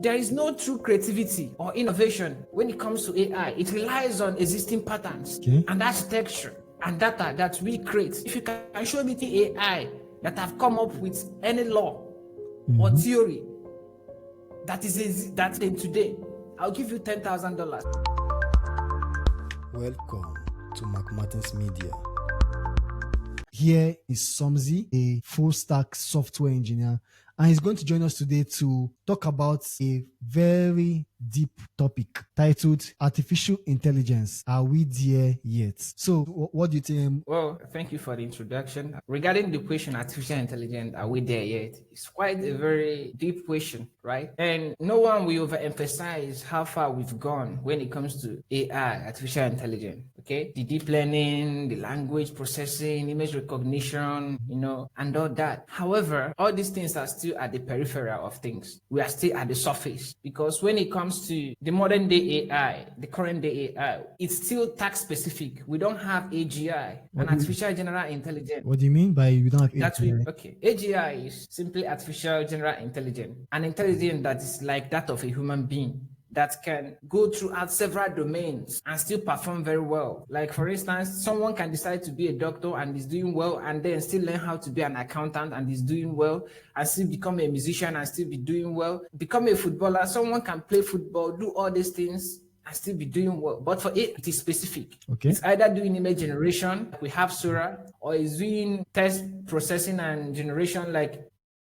there is no true creativity or innovation when it comes to AI. It relies on existing patterns and architecture and data that we create. If you can show me the AI that have come up with any law or theory that is that in today, I'll give you $10,000. Welcome to MacMartins Media. Here is Somzi, a full-stack software engineer, and he's going to join us today to talk about a very deep topic titled Artificial Intelligence. Are we there yet? So what do you think? Well, thank you for the introduction. Regarding the question, artificial intelligence, are we there yet? It's quite a very deep question, right? And no one will overemphasize how far we've gone when it comes to AI, artificial intelligence, okay? The deep learning, the language processing, image recognition, and all that. However, all these things are still at the peripheral of things. We are still at the surface, because when it comes to the modern day AI, the current day AI, it's still task specific. We don't have AGI, an artificial general intelligence. What do you mean by we don't have AGI? Okay, AGI is simply artificial general intelligence, an intelligence that is like that of a human being, that can go throughout several domains and still perform very well. Like, for instance, someone can decide to be a doctor and is doing well, and then still learn how to be an accountant and is doing well, and still become a musician and still be doing well. Become a footballer, someone can play football, do all these things and still be doing well. But for it is specific. Okay. It's either doing image generation, we have Sora, or is doing text processing and generation like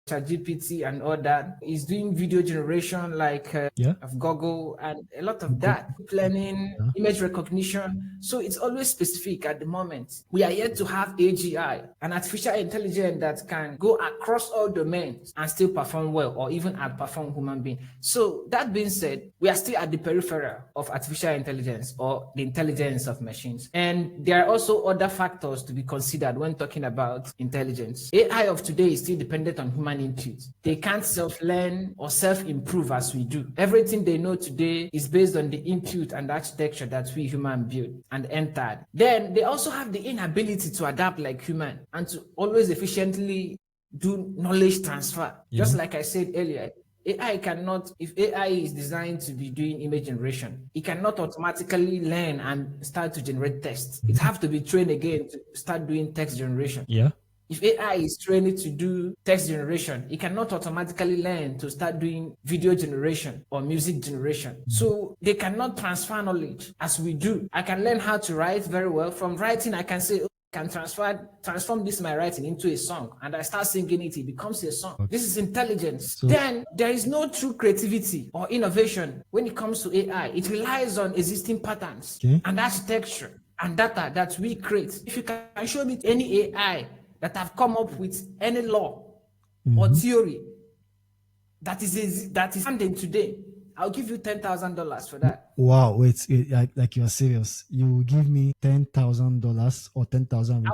ChatGPT and all that. Is doing video generation like of Google and a lot of that. Planning, image recognition. So it's always specific at the moment. We are yet to have AGI, an artificial intelligence that can go across all domains and still perform well, or even outperform human being. So that being said, we are still at the peripheral of artificial intelligence, or the intelligence of machines. And there are also other factors to be considered when talking about intelligence. AI of today is still dependent on human input. They can't self-learn or self-improve as we do. Everything they know today is based on the input and architecture that we human built and entered. Then they also have the inability to adapt like human and to always efficiently do knowledge transfer. Just like I said earlier, AI cannot, if AI is designed to be doing image generation, it cannot automatically learn and start to generate text. It have to be trained again to start doing text generation. If AI is trained to do text generation, it cannot automatically learn to start doing video generation or music generation. So they cannot transfer knowledge as we do. I can learn how to write very well. From writing, I can say, can transform this my writing into a song, and I start singing it, it becomes a song. This is intelligence. Then there is no true creativity or innovation when it comes to AI. It relies on existing patterns and architecture and data that we create. If you can show me any AI that have come up with any law or theory that is standing today, I'll give you $10,000 for that. Wow, wait, like you are serious? You will give me $10,000 or 10,000?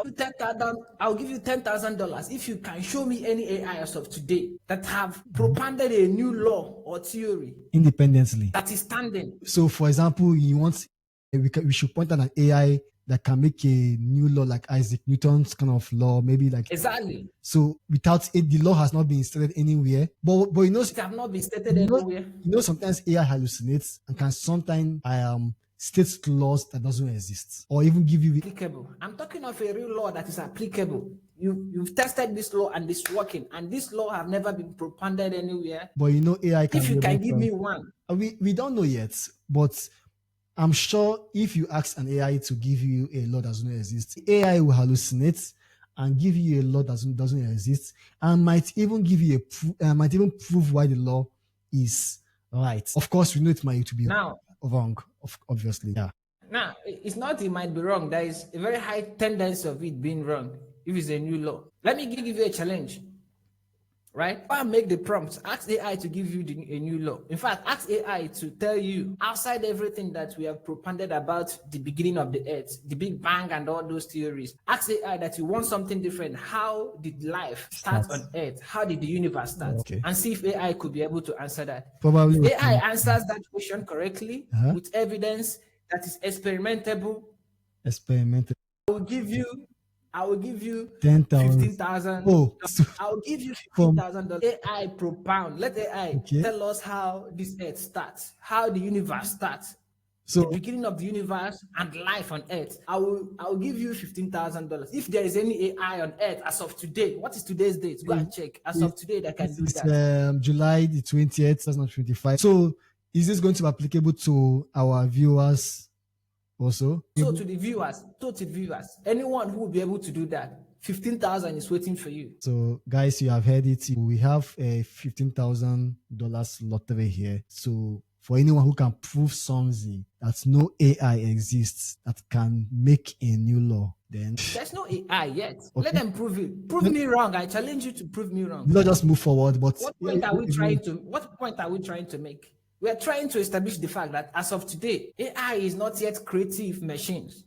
I'll give you $10,000 if you can show me any AI as of today that have propounded a new law or theory independently that is standing. So, for example, you want we should point out an AI that can make a new law like Isaac Newton's kind of law, maybe like exactly. So without it, the law has not been stated anywhere. But it have not been stated anywhere. Sometimes AI hallucinates and can sometimes state laws that doesn't exist, or even give you applicable. I'm talking of a real law that is applicable. You've tested this law and it's working, and this law have never been propounded anywhere. But AI can. If you can give me one, we don't know yet, but I'm sure if you ask an AI to give you a law that doesn't exist, AI will hallucinate and give you a law that doesn't exist, and might even give you might even prove why the law is right. Of course, we know it might be wrong. Obviously, Now, it's not it might be wrong. There is a very high tendency of it being wrong if it's a new law. Let me give you a challenge. Right? Or make the prompt, ask AI to give you a new law. In fact, ask AI to tell you, outside everything that we have propounded about the beginning of the earth, the Big Bang and all those theories, ask AI that you want something different. How did life start on earth? How did the universe start? And see if AI could be able to answer that. Probably. If AI answers that question correctly, with evidence that is experimentable, I will give you I will give you 10,000. 15,000. Oh, I will give you from $15,000. AI propound. Let AI okay. tell us how this earth starts, how the universe starts, the So beginning of the universe and life on earth. I will give you $15,000. If there is any AI on earth as of today, what is today's date? Go and check. As of today, that can this do is that. July the 20th, 2025. So is this going to be applicable to our viewers also? So to the viewers, anyone who will be able to do that, 15,000 is waiting for you. So guys, you have heard it. We have a $15,000 lottery here. So for anyone who can prove Somzi that no AI exists that can make a new law, then There's no AI yet. okay. Let them prove it. Prove me wrong. I challenge you to prove me wrong. Not just move forward, but What point are we trying to make? We are trying to establish the fact that as of today, AI is not yet creative machines.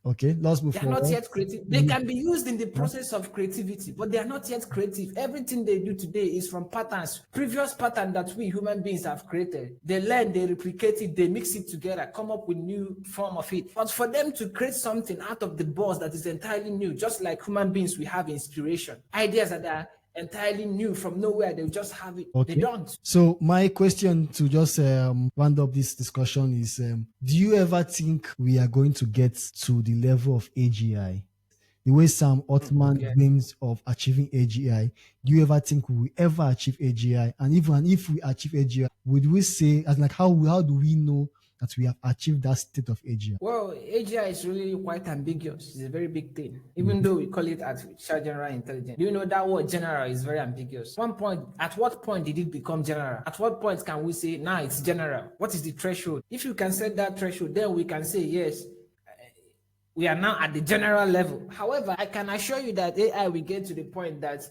okay, let's move They are forward. not yet creative. They can be used in the process of creativity, but they are not yet creative. Everything they do today is from patterns, previous pattern that we human beings have created. They learn, they replicate it, they mix it together, come up with new form of it. But for them to create something out of the box that is entirely new, just like human beings, we have inspiration, ideas that are entirely new from nowhere, they just have it. Okay. They don't. So my question to just round up this discussion is, do you ever think we are going to get to the level of AGI? The way Sam Altman dreams of achieving AGI, do you ever think we will ever achieve AGI? And even if we achieve AGI, would we say, as like how do we know that we have achieved that state of AGI? Well, AGI is really quite ambiguous. It's a very big thing, even though we call it artificial general intelligence. Do you know that word general is very ambiguous? At what point did it become general? At what point can we say, now it's general? What is the threshold? If you can set that threshold, then we can say, yes, we are now at the general level. However, I can assure you that AI will get to the point that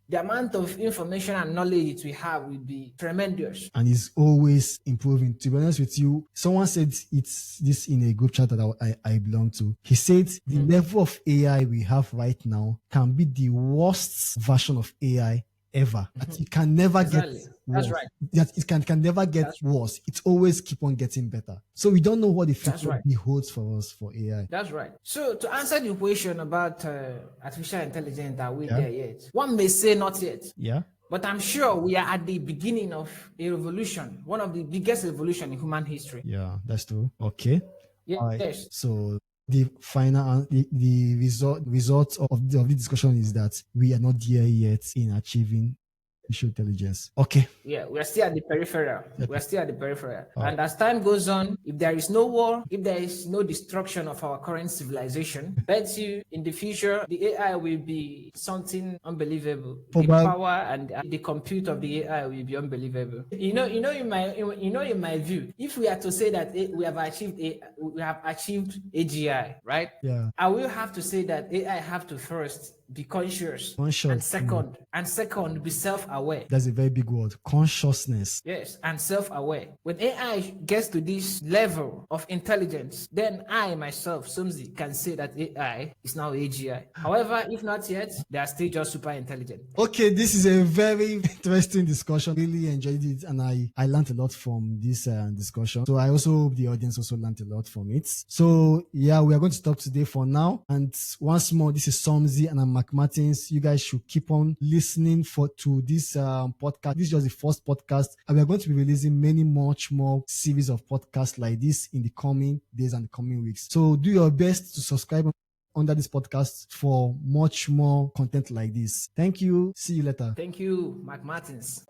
the amount of information and knowledge we have will be tremendous. And it's always improving. To be honest with you, someone said it's this in a group chat that I belong to. He said the level of AI we have right now can be the worst version of AI ever. That it can never get worse. That's right. That it can never get worse. It always keep on getting better. So we don't know what the future beholds for us for AI. That's right. So to answer the question about artificial intelligence, are we there yet? One may say not yet. Yeah. But I'm sure we are at the beginning of a revolution, one of the biggest revolution in human history. Yeah, that's true. Okay. Yes. So the final the result of the discussion is that we are not there yet in achieving artificial intelligence. Okay. Yeah, we're still at the peripheral. We're still at the peripheral. And as time goes on, if there is no war, if there is no destruction of our current civilization, bet you in the future, the AI will be something unbelievable. The power and the compute of the AI will be unbelievable. In my view, if we are to say that we have achieved AGI, right? Yeah. I will have to say that AI have to first be conscious. And second, be self-aware. That's a very big word. Consciousness. Yes, and self-aware. When AI gets to this level of intelligence, then I myself, Somzi, can say that AI is now AGI. However, if not yet, they are still just super intelligent. Okay, this is a very interesting discussion. Really enjoyed it, and I learned a lot from this discussion. So I also hope the audience also learned a lot from it. So yeah, we are going to stop today for now. And once more, this is Somzi and I'm MacMartins. You guys should keep on listening to this podcast. This is just the first podcast, and we are going to be releasing much more series of podcasts like this in the coming days and the coming weeks. So do your best to subscribe under this podcast for much more content like this. Thank you. See you later. Thank you, MacMartins.